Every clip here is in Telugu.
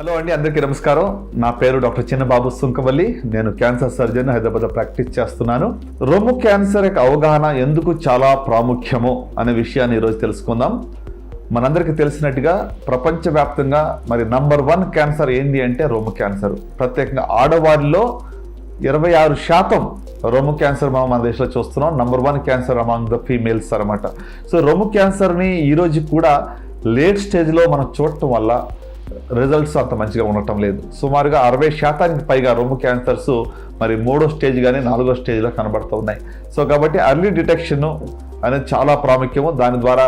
హలో అండి, అందరికీ నమస్కారం. నా పేరు డాక్టర్ చిన్నబాబు సుంకవల్లి. నేను క్యాన్సర్ సర్జన్, హైదరాబాద్లో ప్రాక్టీస్ చేస్తున్నాను. రొమ్ము క్యాన్సర్ యొక్క అవగాహన ఎందుకు చాలా ప్రాముఖ్యమో అనే విషయాన్ని ఈరోజు తెలుసుకుందాం. మనందరికీ తెలిసినట్టుగా ప్రపంచవ్యాప్తంగా మరి నంబర్ 1 క్యాన్సర్ ఏంటి అంటే రొమ్ము క్యాన్సర్. ప్రత్యేకంగా ఆడవారిలో 26% రొమ్ము క్యాన్సర్ మనం మన దేశంలో చూస్తున్నాం. Number 1 cancer among the females అనమాట. సో రొమ్ము క్యాన్సర్ని ఈరోజు కూడా లేట్ స్టేజ్లో మనం చూడటం వల్ల రిజల్ట్స్ అంత మంచిగా ఉండటం లేదు. సుమారుగా 60% పైగా రొమ్ము క్యాన్సర్స్ మరి 3వ స్టేజ్ కానీ 4వ స్టేజ్లో కనబడుతూ ఉన్నాయి. సో కాబట్టి అర్లీ డిటెక్షన్ అనేది చాలా ప్రాముఖ్యము. దాని ద్వారా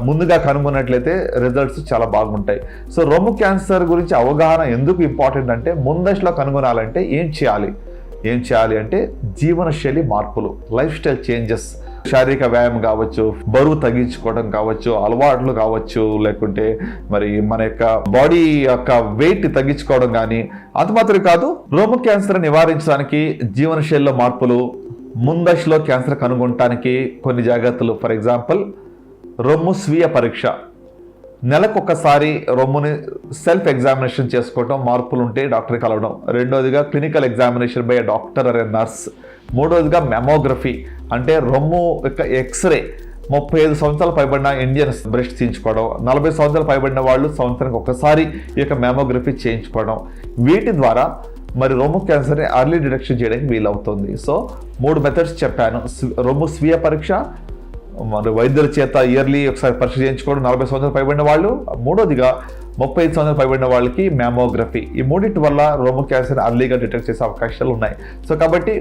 ముందుగా కనుగొన్నట్లయితే రిజల్ట్స్ చాలా బాగుంటాయి. సో రొమ్ము క్యాన్సర్ గురించి అవగాహన ఎందుకు ఇంపార్టెంట్ అంటే, ముందశలో కనుగొనాలంటే ఏం చేయాలి అంటే జీవనశైలి మార్పులు, లైఫ్ స్టైల్ చేంజెస్, శారీరక వ్యాయామం కావచ్చు, బరువు తగ్గించుకోవడం కావచ్చు, అలవాట్లు కావచ్చు, లేకుంటే మరి మన యొక్క బాడీ యొక్క వెయిట్ తగ్గించుకోవడం కానీ. అంత మాత్రమే కాదు, రొమ్ము క్యాన్సర్ నివారించడానికి జీవనశైలిలో మార్పులు, ముందశలో క్యాన్సర్ కనుగొనడానికి కొన్ని జాగ్రత్తలు. ఫర్ ఎగ్జాంపుల్, రొమ్ము స్వీయ పరీక్ష. నెలకొకసారి రొమ్ముని సెల్ఫ్ ఎగ్జామినేషన్ చేసుకోవడం, మార్పులు ఉంటే డాక్టర్ని కలవడం. రెండోదిగా clinical examination by doctor or nurse. మూడోదిగా మెమోగ్రఫీ అంటే రొమ్ము యొక్క ఎక్స్రే. 35 సంవత్సరాలు పైబడిన ఇండియన్స్ బ్రెస్ట్ తీయించుకోవడం, 40 సంవత్సరాలు పైబడిన వాళ్ళు సంవత్సరానికి ఒకసారి ఈ యొక్క మెమోగ్రఫీ చేయించుకోవడం. వీటి ద్వారా మరి రొమ్ము క్యాన్సర్ని అర్లీ డిటెక్షన్ చేయడానికి వీలవుతుంది. సో 3 మెథడ్స్ చెప్పాను. రొమ్ము స్వీయ పరీక్ష, మరి వైద్యుల చేత ఇయర్లీ ఒకసారి పరీక్ష చేయించుకోవడం 40 సంవత్సరాలు పైబడిన వాళ్ళు. మూడోదిగా 35 సంవత్సరాలు పైబడిన వాళ్ళకి మెమోగ్రఫీ. ఈ మూడింటి వల్ల రొమ్ము క్యాన్సర్ అర్లీగా డిటెక్ట్ చేసే అవకాశాలు ఉన్నాయి. సో కాబట్టి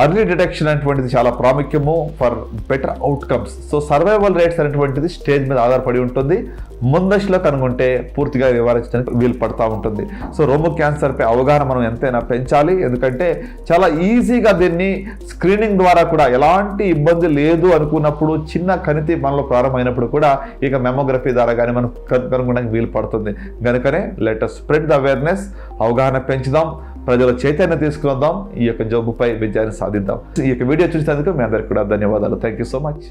అర్లీ డిటెక్షన్ అనేటువంటిది చాలా ప్రాముఖ్యము for better outcomes. So survival rates అనేటువంటిది స్టేజ్ మీద ఆధారపడి ఉంటుంది. ముందశలో కనుగొంటే పూర్తిగా నివారించడానికి వీలు పడుతూ ఉంటుంది. సో రొమ్ము క్యాన్సర్పై అవగాహన మనం ఎంతైనా పెంచాలి. ఎందుకంటే చాలా ఈజీగా దీన్ని స్క్రీనింగ్ ద్వారా కూడా ఎలాంటి ఇబ్బంది లేదు అనుకున్నప్పుడు, చిన్న కణితి మనలో ప్రారంభమైనప్పుడు కూడా ఇక మెమోగ్రఫీ ద్వారా కానీ మనం కనుగొనడానికి వీలు పడుతుంది. కనుకనే let us spread the awareness, అవగాహన పెంచుదాం, ప్రజల చైతన్యం తీసుకుందాం, ఈ యొక్క జబ్బుపై విజయాన్ని సాధిద్దాం. ఈ యొక్క వీడియో చూసినందుకు మీ అందరికీ కూడా ధన్యవాదాలు. Thank you so much.